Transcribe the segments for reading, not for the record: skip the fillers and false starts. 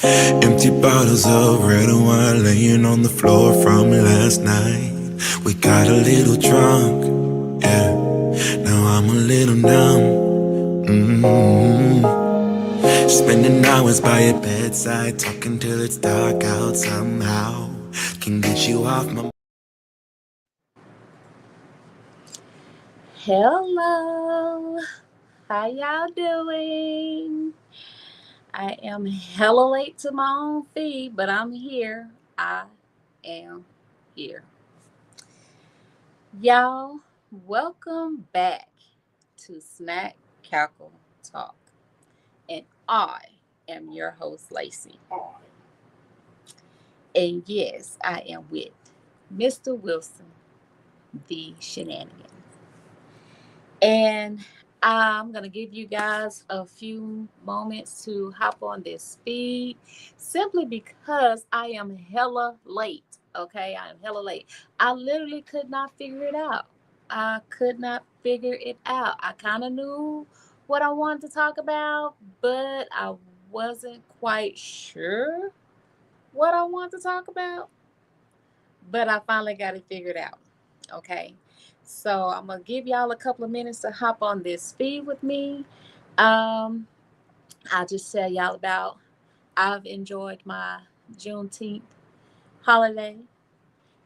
Empty bottles of red wine laying on the floor from last night. We got a little drunk, yeah. Now I'm a little numb. Spending hours by your bedside, talking till it's dark out somehow. Can get you off my. Hello, how y'all doing? I am hella late to my own feed, but I'm here. I am here. Y'all, welcome back to Snack Cackle Talk. And I am your host, Lacey. And yes, I am with Mr. Wilson, the shenanigan. And I'm going to give you guys a few moments to hop on this speed simply because I am hella late. Okay, I am hella late. I literally could not figure it out. I could not figure it out. I kind of knew what I wanted to talk about, but I wasn't quite sure what I wanted to talk about. But I finally got it figured out. Okay. So I'm gonna give y'all a couple of minutes to hop on this speed with me. Um, I'll just tell y'all about I've enjoyed my Juneteenth holiday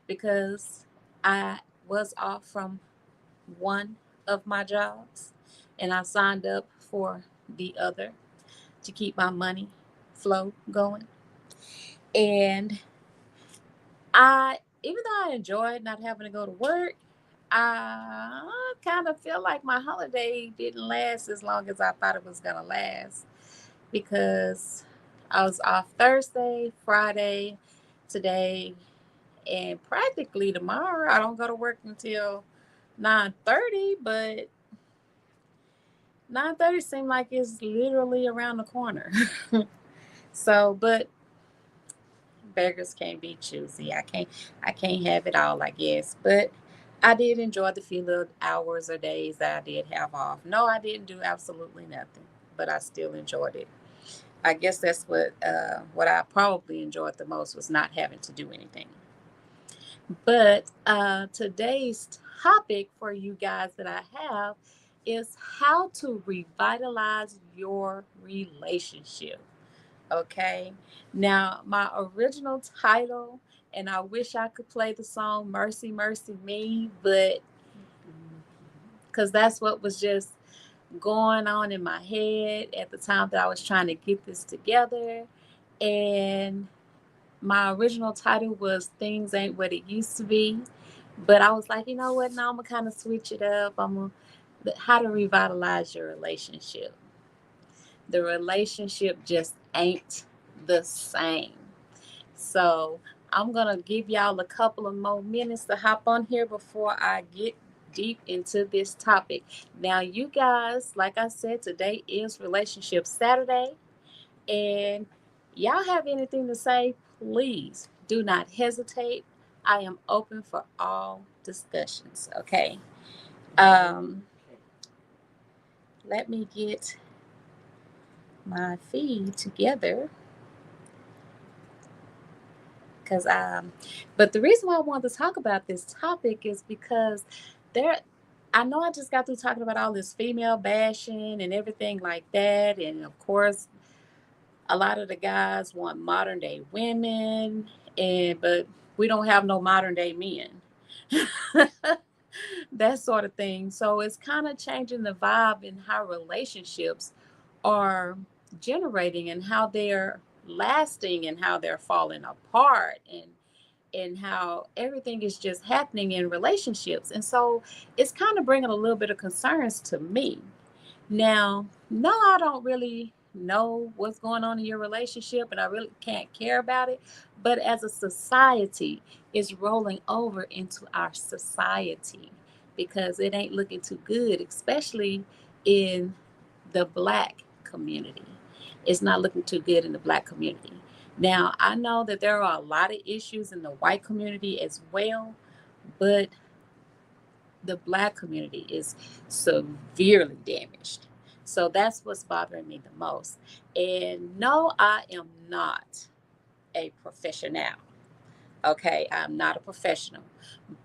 because I was off from one of my jobs and I signed up for the other to keep my money flow going. And even though I enjoyed not having to go to work, I kind of feel like my holiday didn't last as long as I thought it was going to last because I was off Thursday, Friday, today, and practically tomorrow. I don't go to work until 9:30, but 9:30 seemed like it's literally around the corner. So, but beggars can't be choosy. I can't have it all, I guess. But I did enjoy the few little hours or days that I did have off. No, I didn't do absolutely nothing, but I still enjoyed it. I guess that's what I probably enjoyed the most was not having to do anything. But today's topic for you guys that I have is how to revitalize your relationship. Okay. Now, my original title, and I wish I could play the song Mercy, Mercy Me, but because that's what was just going on in my head at the time that I was trying to get this together. And my original title was Things Ain't What It Used to Be. But I was like, you know what? Now I'm going to kind of switch it up. How to revitalize your relationship. The relationship just ain't the same. So I'm going to give y'all a couple of more minutes to hop on here before I get deep into this topic. Now, you guys, like I said, today is Relationship Saturday. And y'all have anything to say, please do not hesitate. I am open for all discussions. Okay. Um, Let me get my feed together because but the reason why I wanted to talk about this topic is because there I know I just got through talking about all this female bashing and everything like that, and of course a lot of the guys want modern day women, and but we don't have no modern day men. That sort of thing. So it's kind of changing the vibe in how relationships are generating and how they're lasting and how they're falling apart and how everything is just happening in relationships. And so it's kind of bringing a little bit of concerns to me. Now, no, I don't really know what's going on in your relationship and I really can't care about it. But as a society, it's rolling over into our society because it ain't looking too good, especially in the black community. It's not looking too good in the black community. Now, I know that there are a lot of issues in the white community as well, but the black community is severely damaged. So that's what's bothering me the most. And no, I am not a professional. Okay, I'm not a professional,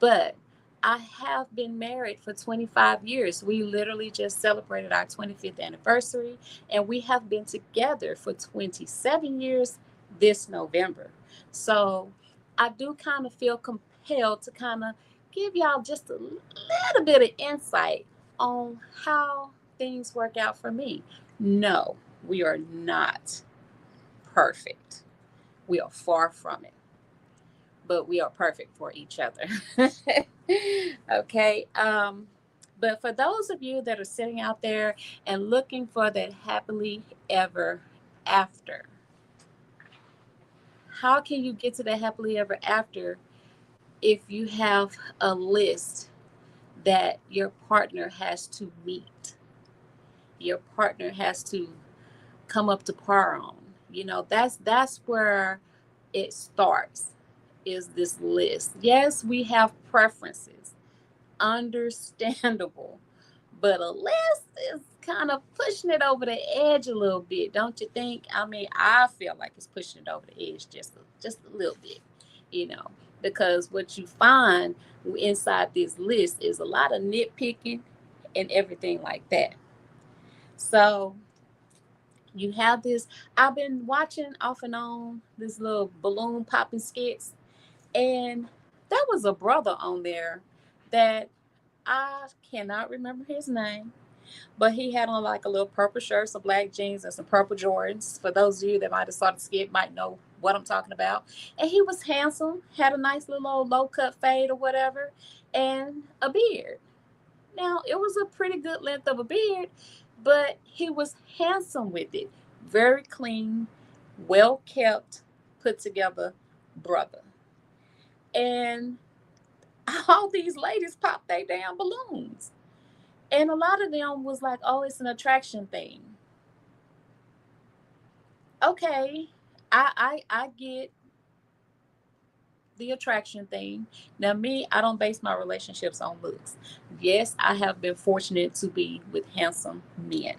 but I have been married for 25 years. We literally just celebrated our 25th anniversary, and we have been together for 27 years this November. So I do kind of feel compelled to kind of give y'all just a little bit of insight on how things work out for me. No, we are not perfect. We are far from it, but we are perfect for each other. Okay. But for those of you that are sitting out there and looking for that happily ever after, how can you get to that happily ever after if you have a list that your partner has to meet? Your partner has to come up to par on. That's where it starts, is this list. Yes, we have preferences, understandable, but a list is kind of pushing it over the edge a little bit, don't you think? I mean, I feel like it's pushing it over the edge just a little bit, you know, because what you find inside this list is a lot of nitpicking and everything like that. So you have this. I've been watching off and on this little balloon popping skits, and there was a brother on there that I cannot remember his name, but he had on like a little purple shirt, some black jeans, and some purple Jordans. For those of you that might have saw the skit, might know what I'm talking about. And he was handsome, had a nice little old low cut fade or whatever, and a beard. Now, it was a pretty good length of a beard, but he was handsome with it. Very clean, well kept, put together brother. And all these ladies popped their damn balloons. And a lot of them was like, oh, it's an attraction thing. Okay, I get the attraction thing. Now, me, I don't base my relationships on looks. Yes, I have been fortunate to be with handsome men.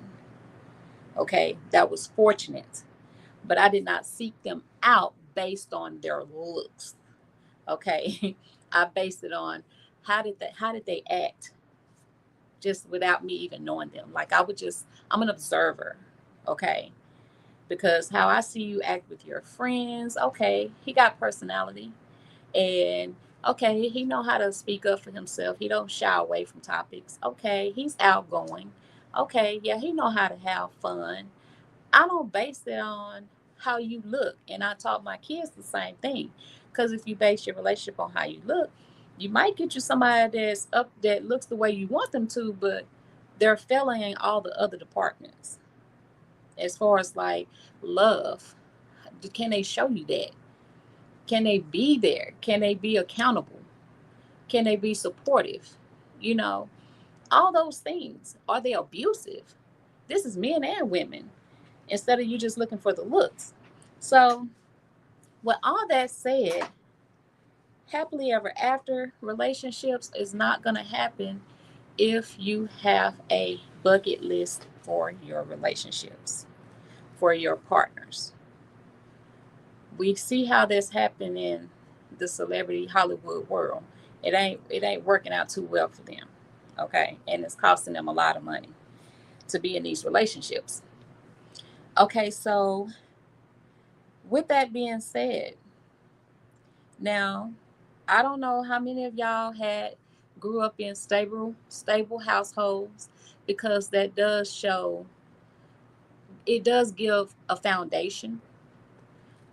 Okay, that was fortunate, but I did not seek them out based on their looks. Okay, I based it on how did they act, just without me even knowing them. Like I'm an observer. Okay, because how I see you act with your friends. Okay, he got personality, and okay, he know how to speak up for himself. He don't shy away from topics. Okay, he's outgoing. Okay, yeah, he know how to have fun. I don't base it on how you look. And I taught my kids the same thing. Because if you base your relationship on how you look, you might get you somebody that's up that looks the way you want them to, but they're failing in all the other departments. As far as like love, can they show you that? Can they be there? Can they be accountable? Can they be supportive? You know, all those things. Are they abusive? This is men and women, instead of you just looking for the looks. So, with all that said, happily ever after relationships is not going to happen if you have a bucket list for your relationships, for your partners. We see how this happened in the celebrity Hollywood world. It ain't working out too well for them. Okay? And it's costing them a lot of money to be in these relationships. Okay, so with that being said, now I don't know how many of y'all had grew up in stable households, because that does show, it does give a foundation,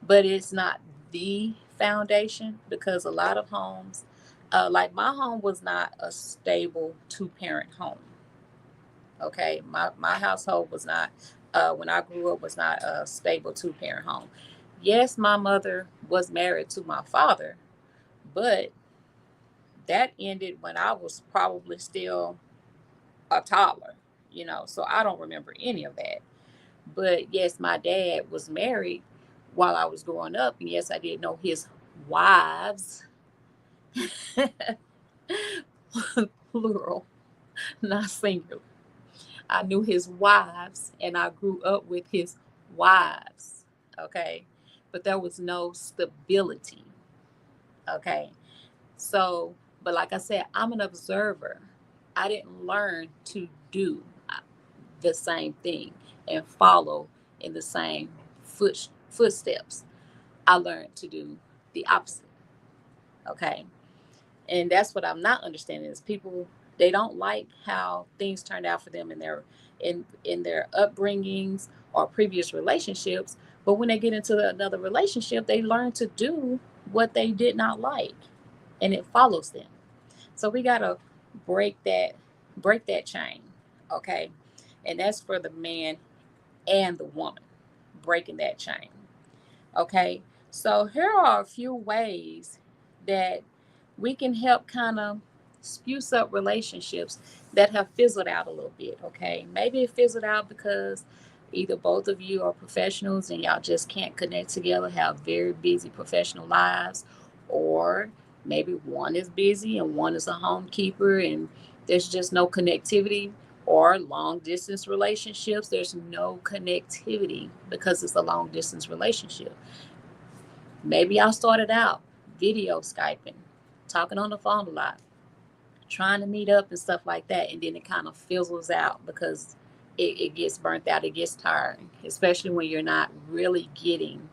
but it's not the foundation, because a lot of homes, like my home was not a stable two-parent home. Okay, my household was not, when I grew up, was not a stable two-parent home. Yes, my mother was married to my father, but that ended when I was probably still a toddler, so I don't remember any of that. But yes, my dad was married while I was growing up, and yes, I did know his wives, plural, not singular. I knew his wives and I grew up with his wives. Okay. But there was no stability. Okay. So, but like I said, I'm an observer. I didn't learn to do the same thing and follow in the same footsteps. I learned to do the opposite. Okay. And that's what I'm not understanding is people, they don't like how things turned out for them in their upbringings or previous relationships. But when they get into another relationship, they learn to do what they did not like, and it follows them. So we gotta break that break that chain, okay? And that's for the man and the woman, breaking that chain. Okay, so here are a few ways that we can help kind of spruce up relationships that have fizzled out a little bit. Okay, maybe it fizzled out because either both of you are professionals and y'all just can't connect together, have very busy professional lives, or maybe one is busy and one is a homekeeper and there's just no connectivity, or long distance relationships, there's no connectivity because it's a long distance relationship. Maybe I started out video Skyping, talking on the phone a lot, trying to meet up and stuff like that. And then it kind of fizzles out because it gets burnt out. It gets tiring, especially when you're not really getting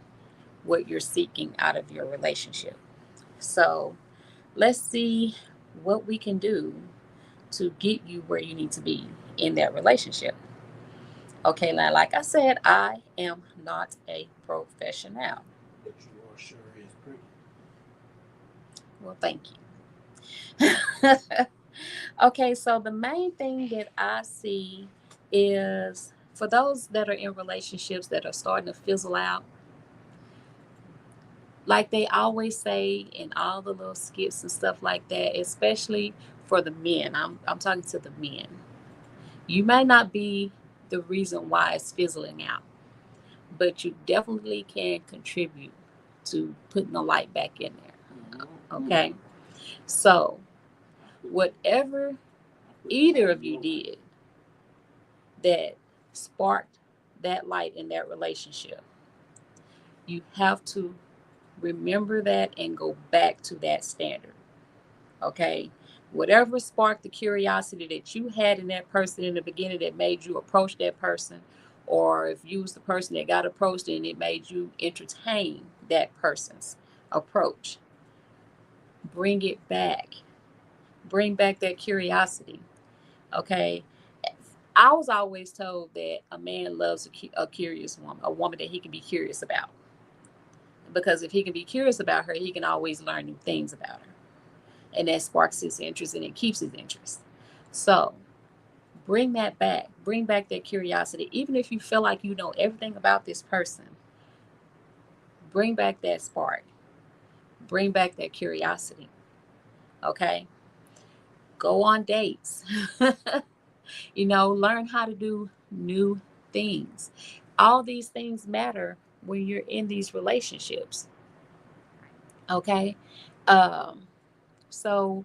what you're seeking out of your relationship. So let's see what we can do to get you where you need to be in that relationship. Okay, now, like I said, I am not a professional. But you are sure is pretty. Well, thank you. Okay, so the main thing that I see is for those that are in relationships that are starting to fizzle out, like they always say in all the little skits and stuff like that, especially for the men. I'm talking to the men. You may not be the reason why it's fizzling out, but you definitely can contribute to putting the light back in there. Okay? So, whatever either of you did that sparked that light in that relationship, you have to remember that and go back to that standard. Okay? Whatever sparked the curiosity that you had in that person in the beginning that made you approach that person, or if you was the person that got approached and it made you entertain that person's approach, bring it back. Bring back that curiosity. Okay? I was always told that a man loves a curious woman, a woman that he can be curious about. Because if he can be curious about her, he can always learn new things about her. And that sparks his interest and it keeps his interest. So bring that back. Bring back that curiosity. Even if you feel like you know everything about this person, bring back that spark. Bring back that curiosity. Okay? Go on dates. Learn how to do new things. All these things matter when you're in these relationships. Okay. Um, so,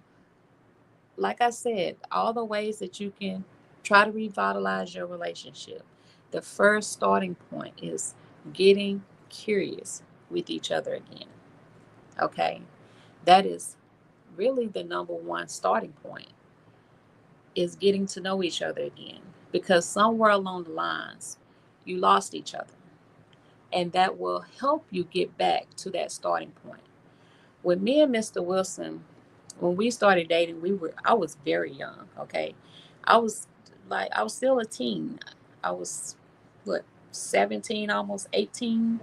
like I said, all the ways that you can try to revitalize your relationship, the first starting point is getting curious with each other again. Okay. That is really the number one starting point is getting to know each other again because somewhere along the lines you lost each other, and that will help you get back to that starting point. When me and Mr. Wilson, when we started dating, I was very young. Okay, I was I was still a teen. I was what, 17, almost 18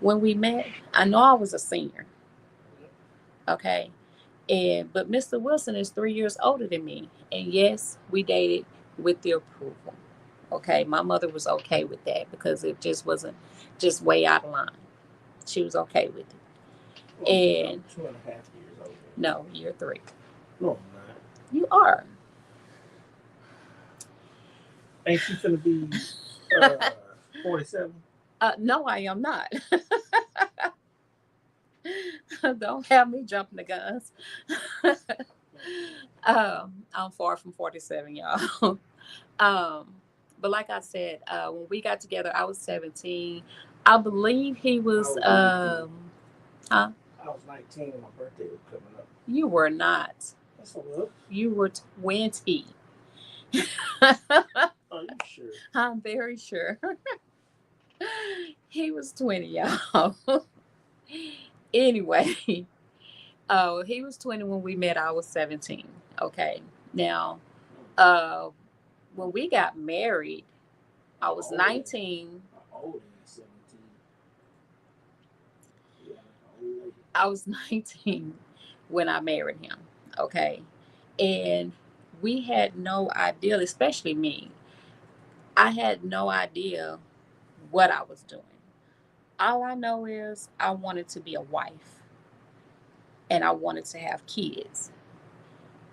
when we met. I know I was a senior. Okay, but Mr. Wilson is 3 years older than me, and yes, we dated with the approval. Okay, my mother was okay with that because it just wasn't just way out of line. She was okay with it. Well, And I'm 2.5 years older. no, you're 3. No, I'm not. You are. Ain't you finna be 47? No, I am not. Don't have me jumping the guns. I'm far from 47, y'all. um, But like I said, when we got together, I was 17. I believe he was, huh? I was 19 and my birthday was coming up. You were not. Yes, I was. You were 20. Are you sure? I'm very sure. He was 20, y'all. Anyway, oh, he was 20 when we met. I was 17. Okay. Now, uh, when we got married, I was 19. How old are you? 17. Yeah, how old are you? I was 19 when I married him. Okay. And we had no idea, especially me, I had no idea what I was doing. All I know is I wanted to be a wife and I wanted to have kids.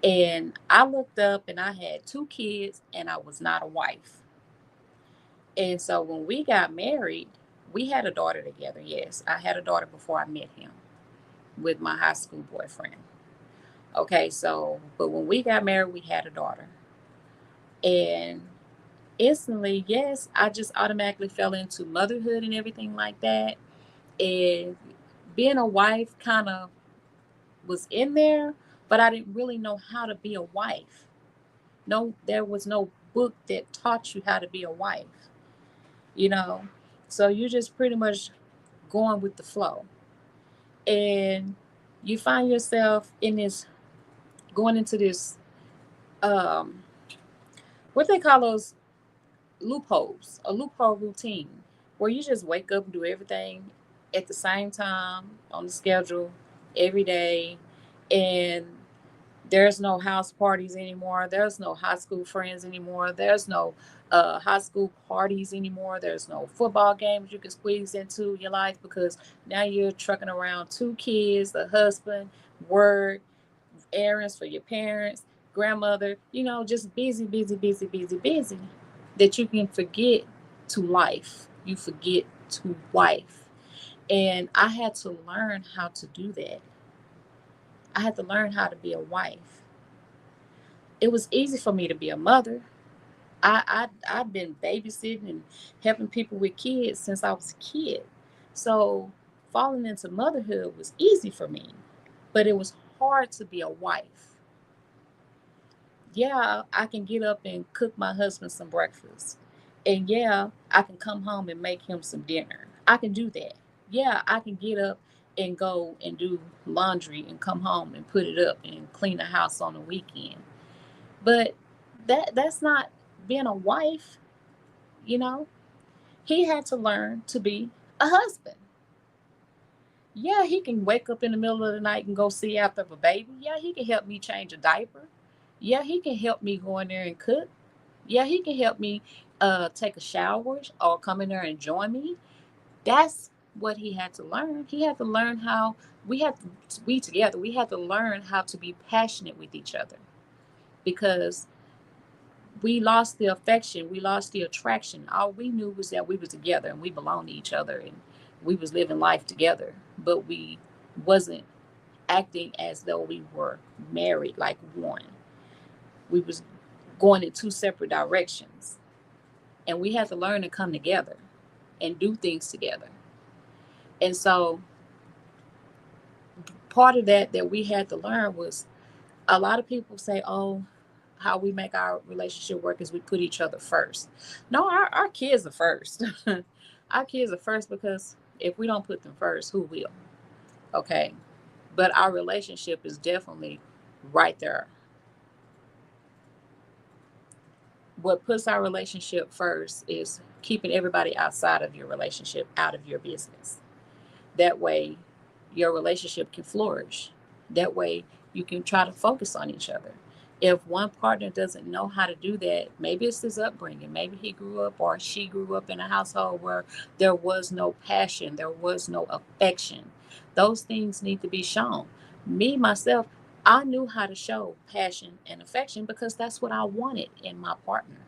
And I looked up and I had two kids and I was not a wife. And so when we got married, we had a daughter together. Yes, I had a daughter before I met him with my high school boyfriend. Okay, so, but when we got married, we had a daughter. And instantly, yes, I just automatically fell into motherhood and everything like that. And being a wife kind of was in there, but I didn't really know how to be a wife. No, there was no book that taught you how to be a wife, you know? So you just pretty much going with the flow. And you find yourself in this, going into this, um, what they call those loopholes, a loophole routine, where you just wake up and do everything at the same time on the schedule every day. And there's no house parties anymore. There's no high school friends anymore. There's no high school parties anymore. There's no football games you can squeeze into your life because now you're trucking around two kids, a husband, work, errands for your parents, grandmother, just busy, busy, busy, busy, busy, that you can forget to life. You forget to wife. And I had to learn how to do that. I had to learn how to be a wife. It was easy for me to be a mother. I've been babysitting and helping people with kids since I was a kid. So falling into motherhood was easy for me, but it was hard to be a wife. Yeah, I can get up and cook my husband some breakfast. And yeah, I can come home and make him some dinner. I can do that. Yeah, I can get up and go and do laundry and come home and put it up and clean the house on the weekend. But that's not being a wife, you know? He had to learn to be a husband. Yeah, he can wake up in the middle of the night and go see after a baby. Yeah, he can help me change a diaper. Yeah, he can help me go in there and cook. Yeah, he can help me take a shower or come in there and join me. That's what he had to learn. He had to learn how we together, we had to learn how to be passionate with each other because we lost the affection, we lost the attraction. All we knew was that we were together and we belonged to each other and we was living life together, but we wasn't acting as though we were married like one. We was going in two separate directions. And we had to learn to come together and do things together. And so part of that we had to learn was a lot of people say, oh, how we make our relationship work is we put each other first. No, our kids are first. Our kids are first because if we don't put them first, who will? Okay. But our relationship is definitely right there. What puts our relationship first is keeping everybody outside of your relationship out of your business. That way, your relationship can flourish. That way, you can try to focus on each other. If one partner doesn't know how to do that, maybe it's his upbringing. Maybe he grew up or she grew up in a household where there was no passion, there was no affection. Those things need to be shown. Me, myself, I knew how to show passion and affection because that's what I wanted in my partner.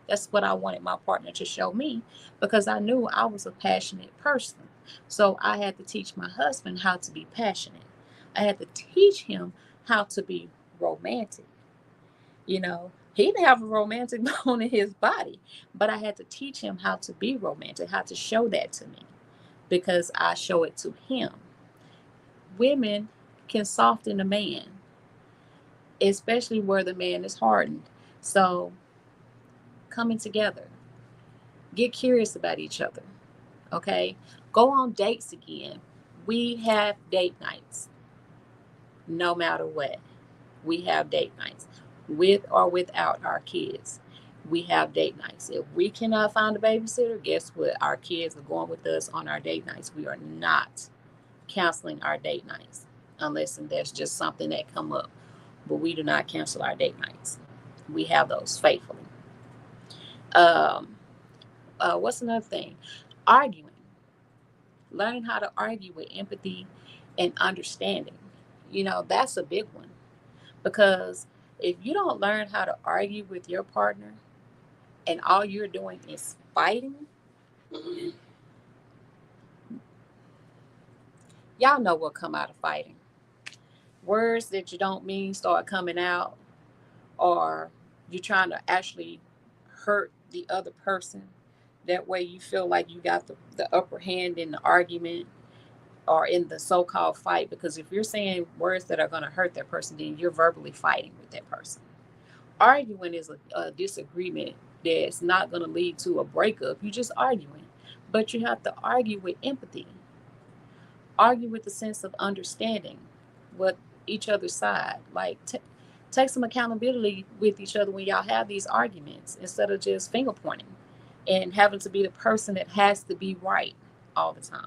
That's what I wanted my partner to show me because I knew I was a passionate person. So I had to teach my husband how to be passionate. I had to teach him how to be romantic. You know, He didn't have a romantic bone in his body, but I had to teach him how to be romantic, how to show that to me because I show it to him. Women can soften a man, especially where the man is hardened. So, coming together, get curious about each other, okay? Go on dates again. We have date nights no matter what. We have date nights with or without our kids. We have date nights. If we cannot find a babysitter, guess what? Our kids are going with us on our date nights. We are not canceling our date nights unless there's just something that come up. But we do not cancel our date nights. We have those faithfully. Um, what's another thing? Arguing. Learning how to argue with empathy and understanding. That's a big one because if you don't learn how to argue with your partner and all you're doing is fighting, y'all know what come out of fighting. Words that you don't mean start coming out, or you're trying to actually hurt the other person. That way you feel like you got the upper hand in the argument or in the so-called fight, because if you're saying words that are going to hurt that person, then you're verbally fighting with that person. Arguing is a disagreement that's not going to lead to a breakup. You're just arguing, but you have to argue with empathy, argue with the sense of understanding what each other's side, like take some accountability with each other when y'all have these arguments instead of just finger pointing and having to be the person that has to be right all the time.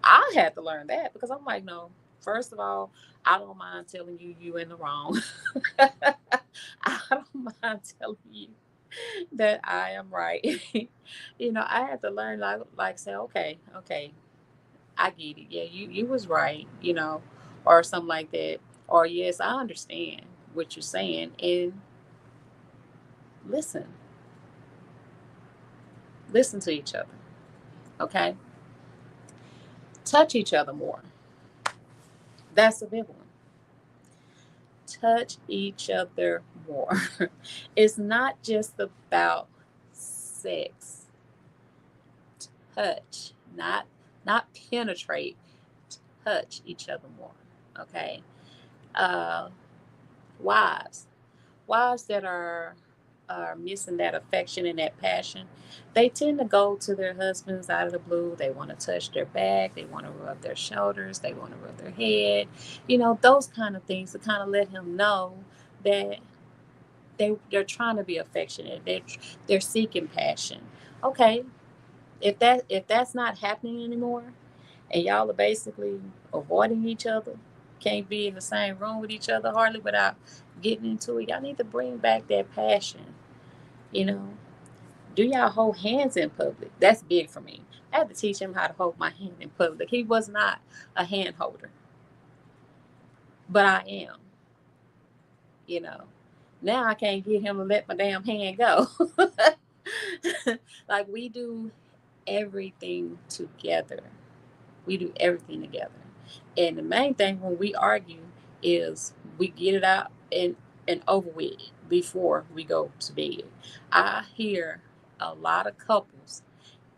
I had to learn that because I'm like, no, first of all, I don't mind telling you in the wrong. I don't mind telling you that I am right. I had to learn, like say, okay, I get it. Yeah, you was right, or something like that. Or yes, I understand what you're saying, and listen, listen to each other. Okay, touch each other more. That's a big one. Touch each other more. It's not just about sex. Touch, not penetrate. Touch each other more. Okay. Uh, wives, wives that are missing that affection and that passion, they tend to go to their husbands out of the blue. They want to touch their back, they want to rub their shoulders, they want to rub their head, those kind of things to kind of let him know that they're trying to be affectionate. They're seeking passion. Okay, if that's not happening anymore, and y'all are basically avoiding each other, can't be in the same room with each other hardly without getting into it. Y'all need to bring back that passion. You know, do y'all hold hands in public? That's big for me. I had to teach him how to hold my hand in public. He was not a hand holder, but I am. You know, now I can't get him to let my damn hand go. Like we do everything together. We do everything together. And the main thing when we argue is we get it out and over with before we go to bed. I hear a lot of couples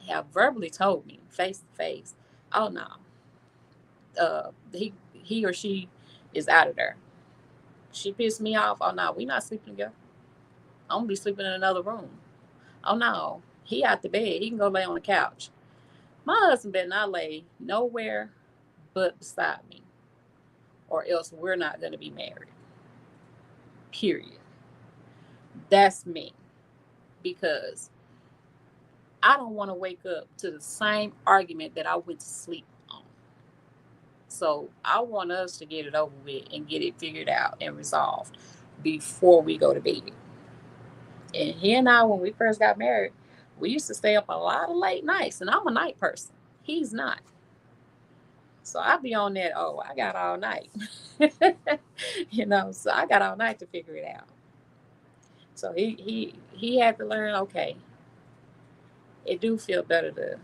have verbally told me face to face, "Oh no, he or she is out of there. She pissed me off. Oh no, we not sleeping together. I'm gonna be sleeping in another room. Oh no, he out the bed. He can go lay on the couch. My husband better not lay nowhere but beside me, or else we're not gonna be married. Period. That's me because I don't want to wake up to the same argument that I went to sleep on. So I want us to get it over with and get it figured out and resolved before we go to bed. And he and I, when we first got married, we used to stay up a lot of late nights, and I'm a night person. He's not. So I'd be on that, oh, I got all night. So I got all night to figure it out. So he had to learn, okay, it do feel better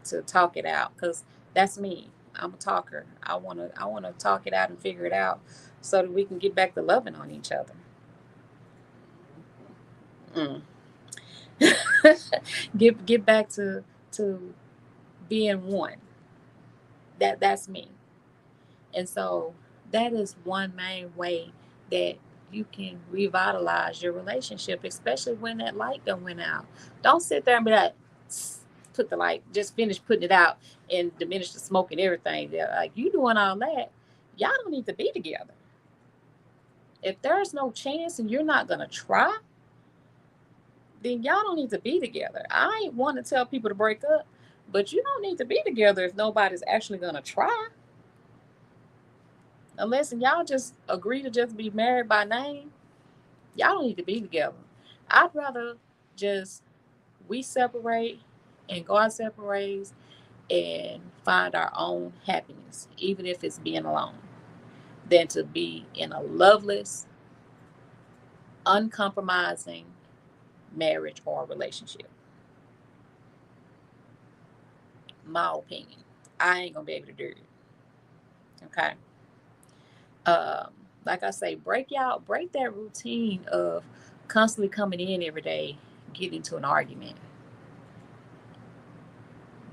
to talk it out because that's me. I'm a talker. I wanna talk it out and figure it out so that we can get back to loving on each other. Mm. Get back to being one. That's me. And so that is one main way that you can revitalize your relationship, especially when that light done went out. Don't sit there and be like, put the light, just finish putting it out and diminish the smoke and everything. They're like, you doing all that, y'all don't need to be together. If there's no chance and you're not gonna try, then y'all don't need to be together. I ain't want to tell people to break up, but you don't need to be together if nobody's actually gonna try. Unless y'all just agree to just be married by name, y'all don't need to be together. I'd rather just we separate and go our separate ways and find our own happiness, even if it's being alone, than to be in a loveless, uncompromising marriage or relationship. My opinion. I ain't gonna be able to do it. Okay. Um, like I say, break that routine of constantly coming in every day, getting into an argument.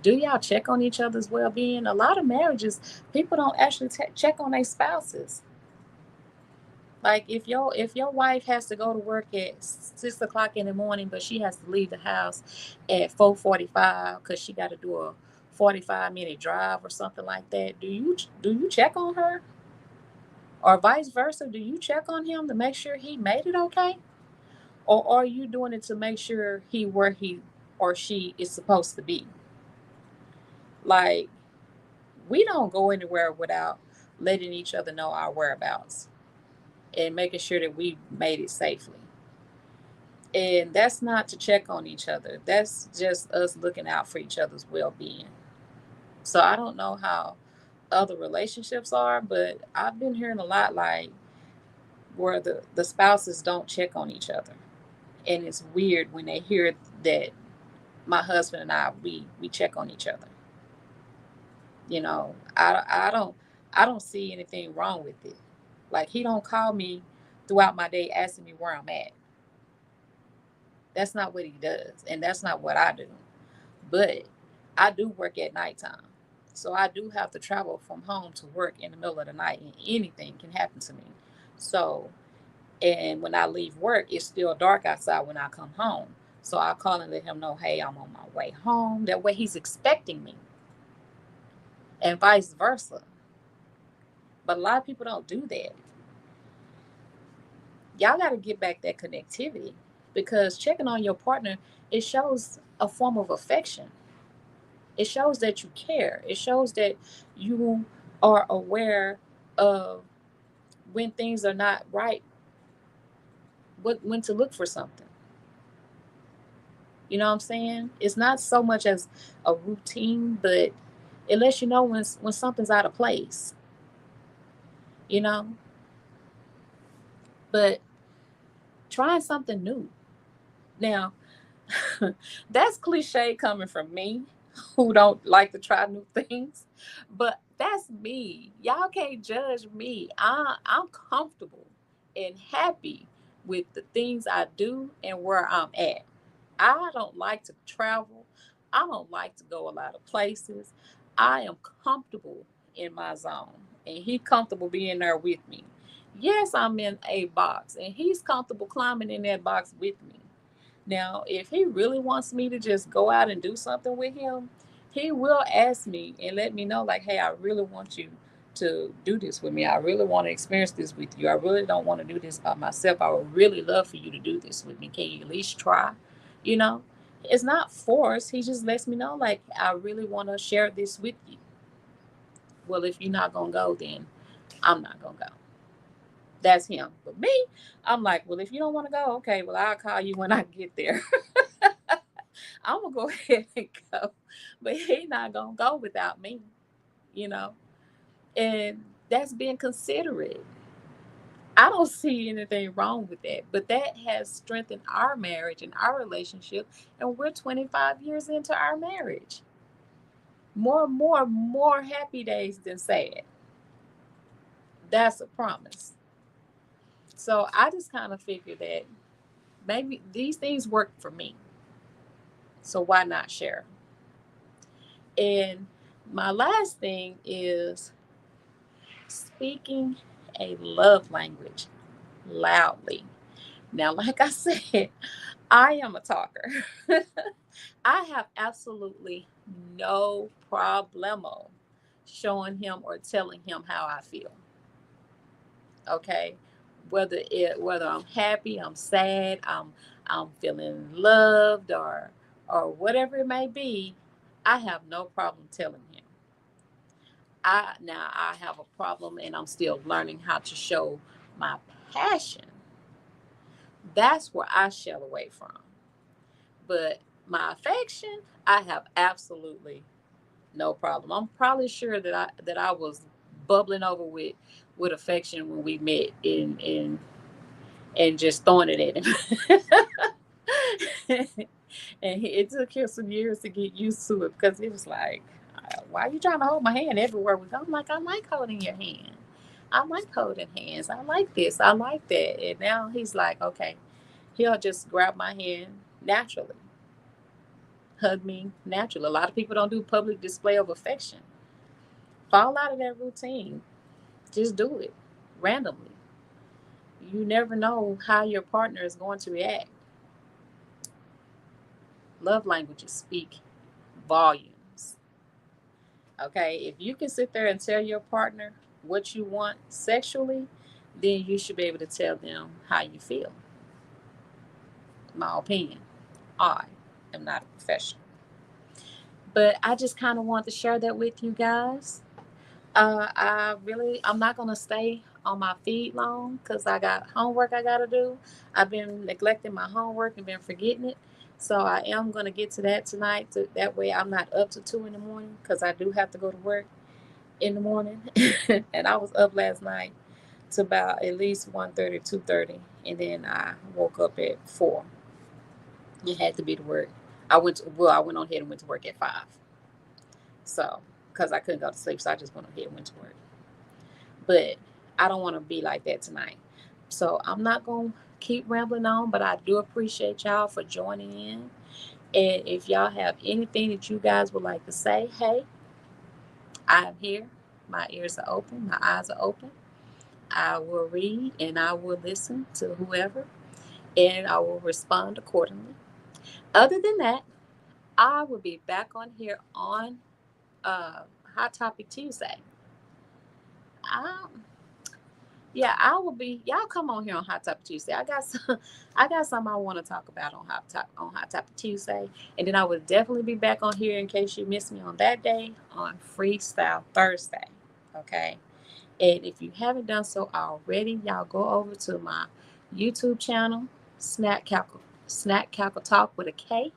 Do y'all check on each other's well-being? A lot of marriages, people don't actually check on their spouses. Like if your wife has to go to work at 6 o'clock in the morning, but she has to leave the house at 4:45 because she got to do a 45-minute drive or something like that. Do you check on her, or vice versa? Do you check on him to make sure he made it okay, or are you doing it to make sure he where he or she is supposed to be? Like, we don't go anywhere without letting each other know our whereabouts and making sure that we made it safely. And that's not to check on each other. That's just us looking out for each other's well-being. So I don't know how other relationships are, but I've been hearing a lot like where the spouses don't check on each other. And it's weird when they hear that my husband and we check on each other. I don't see anything wrong with it. Like, he don't call me throughout my day asking me where I'm at. That's not what he does, and that's not what I do. But I do work at nighttime. So I do have to travel from home to work in the middle of the night, and anything can happen to me. So, and when I leave work, it's still dark outside when I come home. So I call and let him know, hey, I'm on my way home. That way he's expecting me, and vice versa. But a lot of people don't do that. Y'all got to get back that connectivity, because checking on your partner, it shows a form of affection. It shows that you care. It shows that you are aware of when things are not right, when to look for something. You know what I'm saying? It's not so much as a routine, but it lets you know when something's out of place. You know, but trying something new. Now, that's cliche coming from me, who don't like to try new things, but that's me. Y'all can't judge me. I'm comfortable and happy with the things I do and where I'm at. I don't like to travel. I don't like to go a lot of places. I am comfortable in my zone, and he comfortable being there with me. Yes, I'm in a box, and he's comfortable climbing in that box with me. Now, if he really wants me to just go out and do something with him, he will ask me and let me know, like, hey, I really want you to do this with me. I really want to experience this with you. I really don't want to do this by myself. I would really love for you to do this with me. Can you at least try? You know, it's not forced. He just lets me know, like, I really want to share this with you. Well, if you're not going to go, then I'm not going to go. That's him. But me, I'm like, well, if you don't want to go, okay, well, I'll call you when I get there. I'm gonna go ahead and go, but he not gonna go without me, you know. And that's being considerate. I don't see anything wrong with that, but that has strengthened our marriage and our relationship, and we're 25 years into our marriage. More happy days than sad. That's a promise. So I just kind of figured that maybe these things work for me. So why not share? And my last thing is speaking a love language loudly. Now, like I said, I am a talker. I have absolutely no problemo showing him or telling him how I feel. Okay, whether I'm happy, I'm sad, I'm feeling loved, or whatever it may be, I have no problem telling him. I have a problem, and I'm still learning how to show my passion. That's where I shell away from. But my affection, I have absolutely no problem. I'm probably sure that I was bubbling over with affection when we met and just throwing it at him. And it took him some years to get used to it because it was like, why are you trying to hold my hand everywhere we go? I'm like, I like holding your hand. I like holding hands. I like this. I like that. And now he's like, okay, he'll just grab my hand naturally, hug me naturally. A lot of people don't do public display of affection. Fall out of that routine. Just do it randomly. You never know how your partner is going to react. Love languages speak volumes. Okay, if you can sit there and tell your partner what you want sexually, then you should be able to tell them how you feel. My opinion. I am not a professional. But I just kind of want to share that with you guys. I'm not gonna stay on my feed long because I got homework I gotta do. I've been neglecting my homework and been forgetting it. So I am gonna get to that tonight. That way I'm not up to 2 in the morning because I do have to go to work in the morning. And I was up last night to about at least 1:30, 2:30, and then I woke up at 4. It had to be to work. I went on ahead and went to work at 5. So because I couldn't go to sleep, so I just went on ahead and went to work. But I don't want to be like that tonight. So I'm not going to keep rambling on, but I do appreciate y'all for joining in. And if y'all have anything that you guys would like to say, hey, I'm here. My ears are open. My eyes are open. I will read and I will listen to whoever, and I will respond accordingly. Other than that, I will be back on here on Hot Topic Tuesday. Um, yeah, I will be. Y'all come on here on Hot Topic Tuesday. I got something I want to talk about on Hot Topic Tuesday, and then I will definitely be back on here in case you missed me on that day on Freestyle Thursday. Okay, and if you haven't done so already, y'all go over to my YouTube channel, Snack Cackle Talk with a K,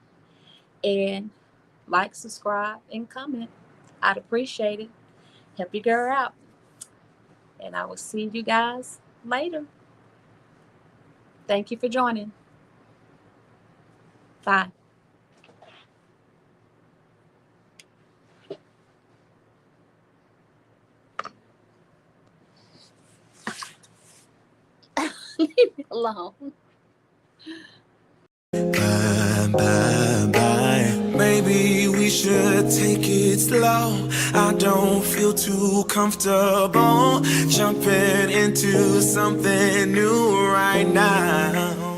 and like, subscribe, and comment. I'd appreciate it. Help your girl out. And I will see you guys later. Thank you for joining. Bye. Leave me alone. Bye, bye, bye. Maybe we should take it slow. I don't feel too comfortable jumping into something new right now.